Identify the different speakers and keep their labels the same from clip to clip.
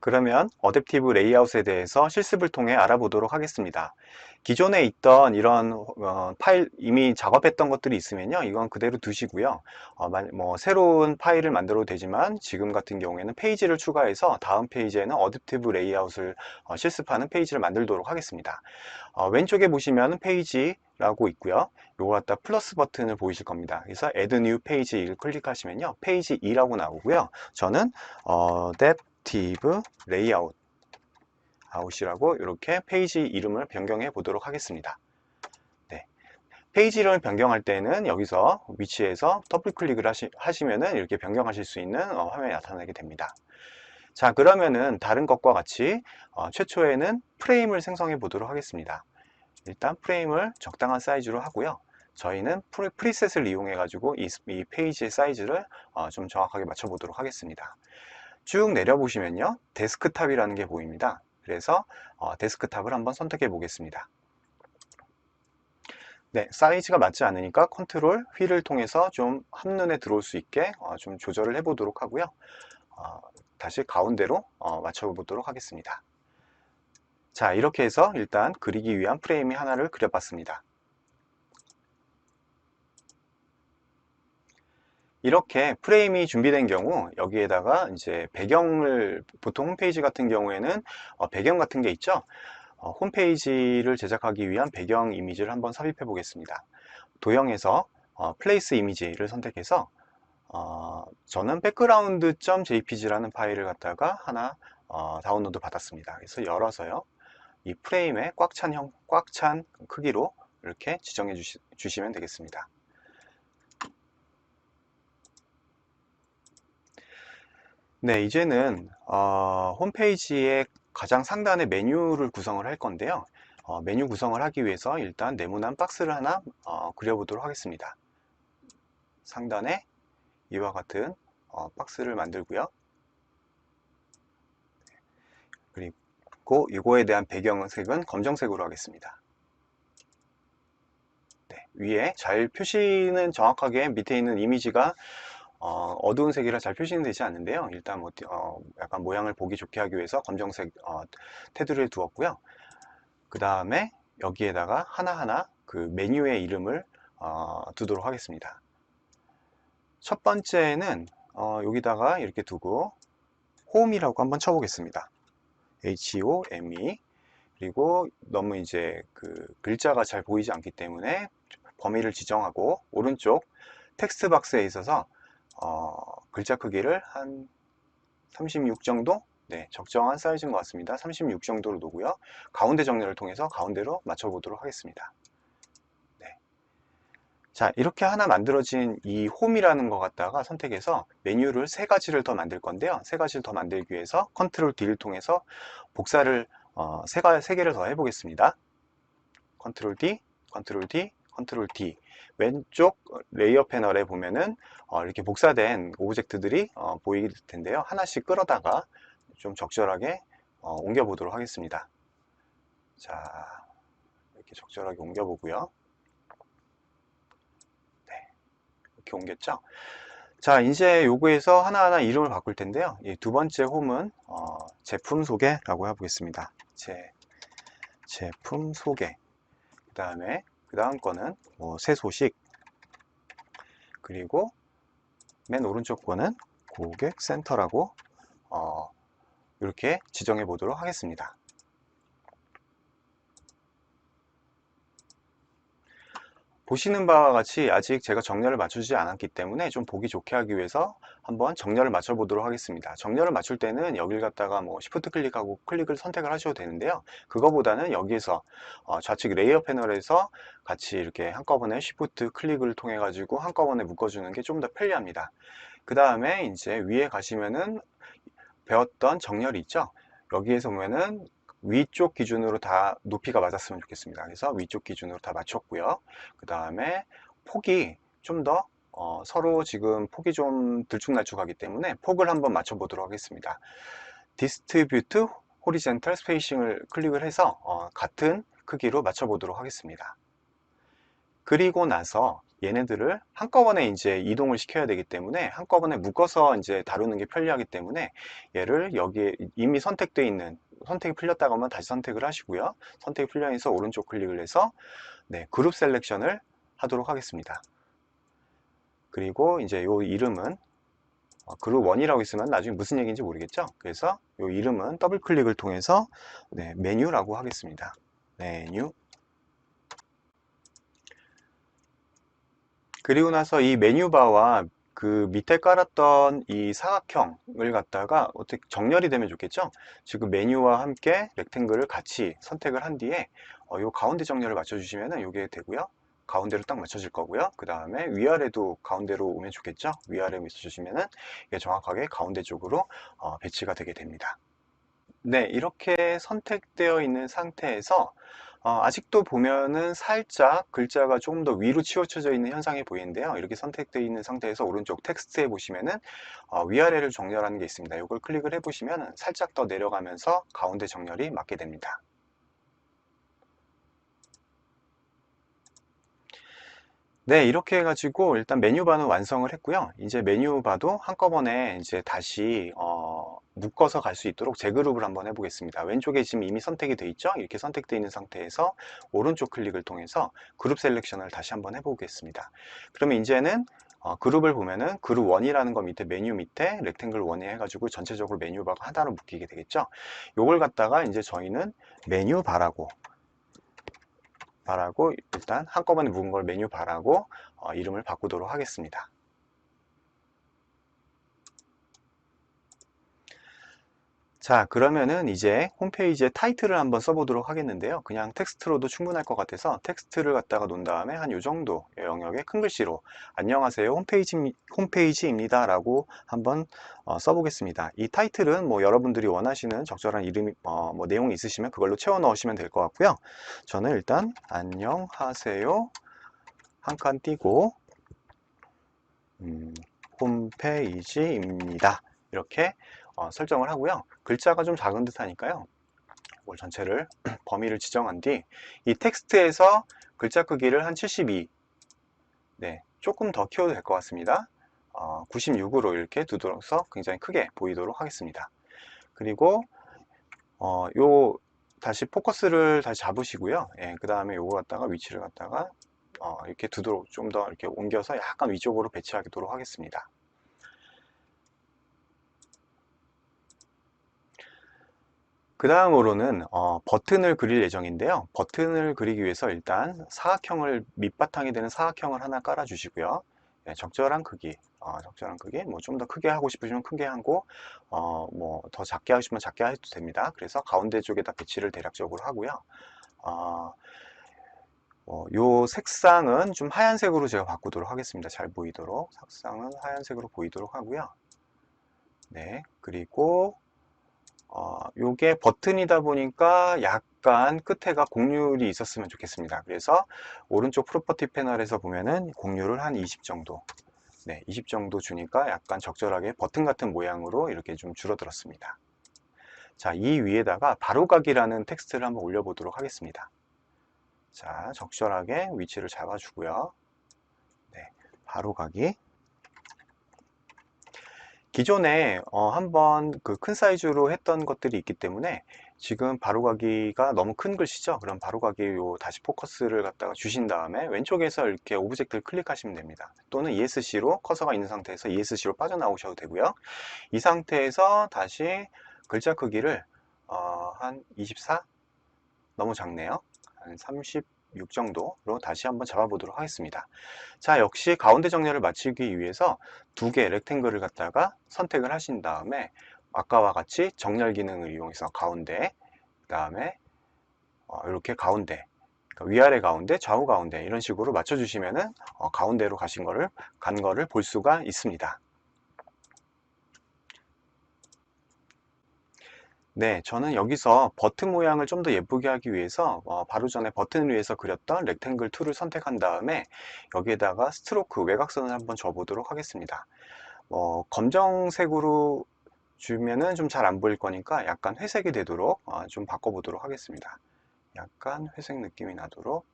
Speaker 1: 그러면 어댑티브 레이아웃에 대해서 실습을 통해 알아보도록 하겠습니다. 기존에 있던 이런 파일 이미 작업했던 것들이 있으면요, 이건 그대로 두시고요. 뭐 새로운 파일을 만들어도 되지만 지금 같은 경우에는 페이지를 추가해서 다음 페이지에는 어댑티브 레이아웃을 실습하는 페이지를 만들도록 하겠습니다. 왼쪽에 보시면 페이지라고 있고요. 요거 갖다 플러스 버튼을 보이실 겁니다. 그래서 Add New Page를 클릭하시면요, 페이지 2라고 나오고요. 저는 Adaptive Layout 아웃이라고 이렇게 페이지 이름을 변경해 보도록 하겠습니다. 네. 페이지 이름을 변경할 때는 여기서 위치에서 더블 클릭을 하시면은 이렇게 변경하실 수 있는 화면이 나타나게 됩니다. 자, 그러면은 다른 것과 같이 최초에는 프레임을 생성해 보도록 하겠습니다. 일단 프레임을 적당한 사이즈로 하고요. 저희는 프리셋을 이용해 가지고 이 페이지의 사이즈를 좀 정확하게 맞춰 보도록 하겠습니다. 쭉 내려 보시면요, 데스크탑이라는 게 보입니다. 그래서 데스크탑을 한번 선택해 보겠습니다. 네, 사이즈가 맞지 않으니까 컨트롤 휠을 통해서 좀 한눈에 들어올 수 있게 좀 조절을 해 보도록 하고요. 다시 가운데로 맞춰 보도록 하겠습니다. 자, 이렇게 해서 일단 그리기 위한 프레임이 하나를 그려봤습니다. 이렇게 프레임이 준비된 경우 여기에다가 이제 배경을, 보통 홈페이지 같은 경우에는 배경 같은 게 있죠. 홈페이지를 제작하기 위한 배경 이미지를 한번 삽입해 보겠습니다. 도형에서 플레이스 이미지를 선택해서 저는 background.jpg라는 파일을 갖다가 하나 다운로드 받았습니다. 그래서 열어서요, 이 프레임에 꽉 찬 크기로 이렇게 지정해 주시면 되겠습니다. 네, 이제는 홈페이지의 가장 상단에 메뉴를 구성을 할 건데요. 메뉴 구성을 하기 위해서 일단 네모난 박스를 하나 그려보도록 하겠습니다. 상단에 이와 같은 박스를 만들고요. 그리고 이거에 대한 배경색은 검정색으로 하겠습니다. 네, 위에 잘 표시는 정확하게 밑에 있는 이미지가 어두운 색이라 잘 표시는 되지 않는데요. 일단 뭐 약간 모양을 보기 좋게 하기 위해서 검정색 테두리를 두었고요. 그 다음에 여기에다가 하나하나 그 메뉴의 이름을 두도록 하겠습니다. 첫 번째는 여기다가 이렇게 두고 홈이라고 한번 쳐보겠습니다. HOME. 그리고 너무 이제 그 글자가 잘 보이지 않기 때문에 범위를 지정하고 오른쪽 텍스트 박스에 있어서 글자 크기를 한 36 정도? 네, 적정한 사이즈인 것 같습니다. 36 정도로 놓고요. 가운데 정렬을 통해서 가운데로 맞춰보도록 하겠습니다. 네. 자, 이렇게 하나 만들어진 이 홈이라는 것 갖다가 선택해서 메뉴를 세 가지를 더 만들 건데요. 세 가지를 더 만들기 위해서 컨트롤 D를 통해서 복사를 세 개를 더 해보겠습니다. 컨트롤 D, 컨트롤 D, 컨트롤 D. 왼쪽 레이어 패널에 보면은 이렇게 복사된 오브젝트들이 보이게 될 텐데요. 하나씩 끌어다가 좀 적절하게 옮겨 보도록 하겠습니다. 자, 이렇게 적절하게 옮겨 보고요. 네, 이렇게 옮겼죠. 자, 이제 요거에서 하나하나 이름을 바꿀 텐데요. 이 두 번째 홈은 제품 소개라고 해보겠습니다. 제품 소개. 그 다음에 그 다음 거는 뭐 새 소식. 그리고 맨 오른쪽 거는 고객 센터라고 이렇게 지정해 보도록 하겠습니다. 보시는 바와 같이 아직 제가 정렬을 맞추지 않았기 때문에 좀 보기 좋게 하기 위해서 한번 정렬을 맞춰 보도록 하겠습니다. 정렬을 맞출 때는 여길 갖다가 뭐 Shift 클릭하고 클릭을 선택을 하셔도 되는데요. 그거보다는 여기에서 좌측 레이어 패널에서 같이 이렇게 한꺼번에 Shift 클릭을 통해 가지고 한꺼번에 묶어주는 게 좀 더 편리합니다. 그 다음에 이제 위에 가시면은 배웠던 정렬이 있죠. 여기에서 보면은 위쪽 기준으로 다 높이가 맞았으면 좋겠습니다. 그래서 위쪽 기준으로 다 맞췄고요. 그 다음에 폭이 좀 더 서로 지금 폭이 좀 들쭉날쭉하기 때문에 폭을 한번 맞춰 보도록 하겠습니다. 디스트리뷰트 호리젠탈 스페이싱을 클릭을 해서 같은 크기로 맞춰 보도록 하겠습니다. 그리고 나서 얘네들을 한꺼번에 이제 이동을 시켜야 되기 때문에 한꺼번에 묶어서 이제 다루는 게 편리하기 때문에 얘를 여기에 이미 선택되어 있는 선택이 풀렸다고 하면 다시 선택을 하시고요. 선택이 풀려서 오른쪽 클릭을 해서 네, 그룹 셀렉션을 하도록 하겠습니다. 그리고 이제 요 이름은 그룹 1이라고 있으면 나중에 무슨 얘기인지 모르겠죠. 그래서 요 이름은 더블 클릭을 통해서 네, 메뉴라고 하겠습니다. 메뉴. 그리고 나서 이 메뉴바와 그 밑에 깔았던 이 사각형을 갖다가 어떻게 정렬이 되면 좋겠죠. 지금 메뉴와 함께 렉탱글을 같이 선택을 한 뒤에 요 가운데 정렬을 맞춰 주시면은 요게 되고요. 가운데로 딱 맞춰질 거고요. 그 다음에 위아래도 가운데로 오면 좋겠죠. 위아래 맞춰 주시면은 이게 정확하게 가운데 쪽으로 배치가 되게 됩니다. 네, 이렇게 선택되어 있는 상태에서 아직도 보면은 살짝 글자가 조금 더 위로 치우쳐져 있는 현상이 보이는데요. 이렇게 선택되어 있는 상태에서 오른쪽 텍스트에 보시면은 위아래를 정렬하는 게 있습니다. 이걸 클릭을 해 보시면 살짝 더 내려가면서 가운데 정렬이 맞게 됩니다. 네, 이렇게 해가지고 일단 메뉴바는 완성을 했고요. 이제 메뉴바도 한꺼번에 이제 다시 묶어서 갈 수 있도록 재그룹을 한번 해보겠습니다. 왼쪽에 지금 이미 선택이 돼 있죠? 이렇게 선택되어 있는 상태에서 오른쪽 클릭을 통해서 그룹 셀렉션을 다시 한번 해보겠습니다. 그러면 이제는 그룹을 보면은 그룹 1이라는 거 밑에 메뉴 밑에 렉탱글 1이 해가지고 전체적으로 메뉴바가 하나로 묶이게 되겠죠? 요걸 갖다가 이제 저희는 메뉴바라고 일단 한꺼번에 묶은 걸 메뉴 바라고 이름을 바꾸도록 하겠습니다. 자, 그러면은 이제 홈페이지에 타이틀을 한번 써보도록 하겠는데요. 그냥 텍스트로도 충분할 것 같아서 텍스트를 갖다가 놓은 다음에 한 요 정도 영역의 큰 글씨로 안녕하세요 홈페이지입니다 라고 한번 써보겠습니다. 이 타이틀은 뭐 여러분들이 원하시는 적절한 이름이 뭐 내용이 있으시면 그걸로 채워 넣으시면 될 것 같고요. 저는 일단 안녕하세요 한 칸 띄고 홈페이지입니다. 이렇게 설정을 하고요. 글자가 좀 작은 듯 하니까요. 이걸 전체를 범위를 지정한 뒤 이 텍스트에서 글자 크기를 한 72, 네, 조금 더 키워도 될 것 같습니다. 96으로 이렇게 두드려서 굉장히 크게 보이도록 하겠습니다. 그리고 요 다시 포커스를 다시 잡으시고요. 예, 그 다음에 요거 갖다가 위치를 갖다가 이렇게 두도록 좀 더 이렇게 옮겨서 약간 위쪽으로 배치하도록 하겠습니다. 그 다음으로는 버튼을 그릴 예정인데요. 버튼을 그리기 위해서 일단 사각형을 밑바탕이 되는 사각형을 하나 깔아 주시고요. 네, 적절한 크기 뭐 좀 더 크게 하고 싶으시면 크게 하고 뭐 더 작게 하고 싶으면 작게 해도 됩니다. 그래서 가운데 쪽에다 배치를 대략적으로 하고요. 요 색상은 좀 하얀색으로 제가 바꾸도록 하겠습니다. 잘 보이도록 색상은 하얀색으로 보이도록 하고요. 네, 그리고 요게 버튼이다 보니까 약간 끝에가 곡률이 있었으면 좋겠습니다. 그래서 오른쪽 프로퍼티 패널에서 보면은 곡률을 한 20 정도, 네, 20 정도 주니까 약간 적절하게 버튼 같은 모양으로 이렇게 좀 줄어들었습니다. 자, 이 위에다가 바로가기라는 텍스트를 한번 올려보도록 하겠습니다. 자, 적절하게 위치를 잡아주고요. 네, 바로가기. 기존에 한번 그 큰 사이즈로 했던 것들이 있기 때문에 지금 바로가기가 너무 큰 글씨죠. 그럼 바로가기 요 다시 포커스를 갖다가 주신 다음에 왼쪽에서 이렇게 오브젝트를 클릭하시면 됩니다. 또는 ESC로 커서가 있는 상태에서 ESC로 빠져나오셔도 되고요. 이 상태에서 다시 글자 크기를 한 24? 너무 작네요. 한 36 정도로 다시 한번 잡아보도록 하겠습니다. 자, 역시 가운데 정렬을 마치기 위해서 두 개 렉탱글을 갖다가 선택을 하신 다음에 아까와 같이 정렬 기능을 이용해서 가운데, 그 다음에 이렇게 가운데, 그러니까 위아래 가운데, 좌우 가운데 이런 식으로 맞춰주시면은 가운데로 간 거를 볼 수가 있습니다. 네, 저는 여기서 버튼 모양을 좀 더 예쁘게 하기 위해서 바로 전에 버튼을 위해서 그렸던 렉탱글 툴을 선택한 다음에 여기에다가 스트로크 외곽선을 한번 줘보도록 하겠습니다. 검정색으로 주면은 좀 잘 안 보일 거니까 약간 회색이 되도록 좀 바꿔보도록 하겠습니다. 약간 회색 느낌이 나도록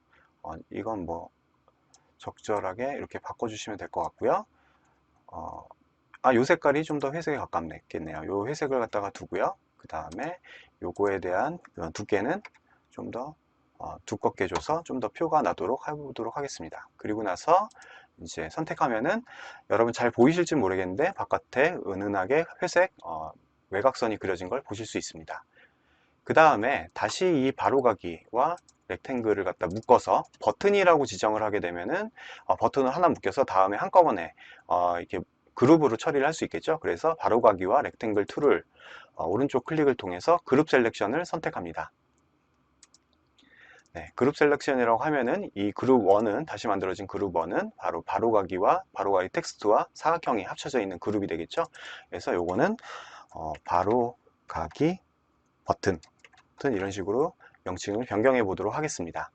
Speaker 1: 이건 뭐 적절하게 이렇게 바꿔주시면 될 것 같고요. 요 색깔이 좀 더 회색에 가깝겠네요. 요 회색을 갖다가 두고요. 그 다음에 요거에 대한 두께는 좀 더 두껍게 줘서 좀 더 표가 나도록 해보도록 하겠습니다. 그리고 나서 이제 선택하면은 여러분 잘 보이실지 모르겠는데 바깥에 은은하게 회색 외곽선이 그려진 걸 보실 수 있습니다. 그 다음에 다시 이 바로가기와 렉탱글을 갖다 묶어서 버튼이라고 지정을 하게 되면은 버튼을 하나 묶여서 다음에 한꺼번에 이렇게 그룹으로 처리를 할 수 있겠죠. 그래서 바로가기와 렉탱글 툴을 오른쪽 클릭을 통해서 그룹 셀렉션을 선택합니다. 네, 그룹 셀렉션이라고 하면은 이 그룹 1은 다시 만들어진 그룹 1은 바로 바로가기와 바로가기 텍스트와 사각형이 합쳐져 있는 그룹이 되겠죠. 그래서 요거는 바로가기 버튼 이런 식으로 명칭을 변경해 보도록 하겠습니다.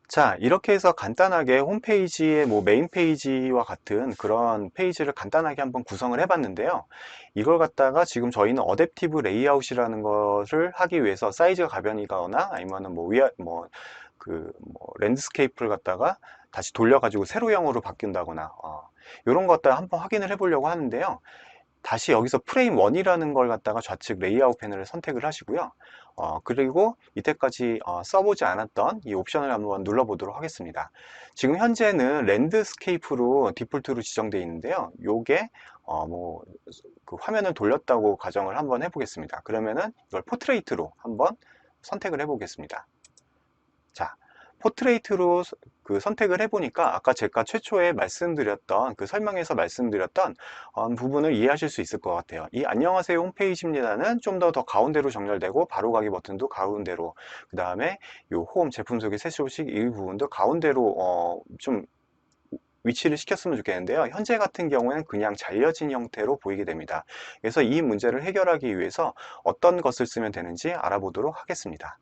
Speaker 1: 자, 이렇게 해서 간단하게 홈페이지의 메인 페이지와 같은 그런 페이지를 간단하게 한번 구성을 해 봤는데요. 이걸 갖다가 지금 저희는 어댑티브 레이아웃이라는 것을 하기 위해서 사이즈가 가변이거나 아니면은 랜드스케이프를 갖다가 다시 돌려가지고 세로형으로 바뀐다거나 이런 것들 한번 확인을 해 보려고 하는데요. 다시 여기서 프레임 1이라는 걸 갖다가 좌측 레이아웃 패널을 선택을 하시고요. 그리고 이때까지 써보지 않았던 이 옵션을 한번 눌러보도록 하겠습니다. 지금 현재는 랜드스케이프로 디폴트로 지정되어 있는데요. 요게 그 화면을 돌렸다고 가정을 한번 해보겠습니다. 그러면은 이걸 포트레이트로 한번 선택을 해보겠습니다. 자, 포트레이트로 그 선택을 해보니까 아까 제가 최초에 말씀드렸던 그 설명에서 말씀드렸던 부분을 이해하실 수 있을 것 같아요. 이 안녕하세요 홈페이지입니다는 좀 더 가운데로 정렬되고 바로가기 버튼도 가운데로, 그 다음에 요 홈 제품 소개 새 소식 이 부분도 가운데로 좀 위치를 시켰으면 좋겠는데요. 현재 같은 경우에는 그냥 잘려진 형태로 보이게 됩니다. 그래서 이 문제를 해결하기 위해서 어떤 것을 쓰면 되는지 알아보도록 하겠습니다.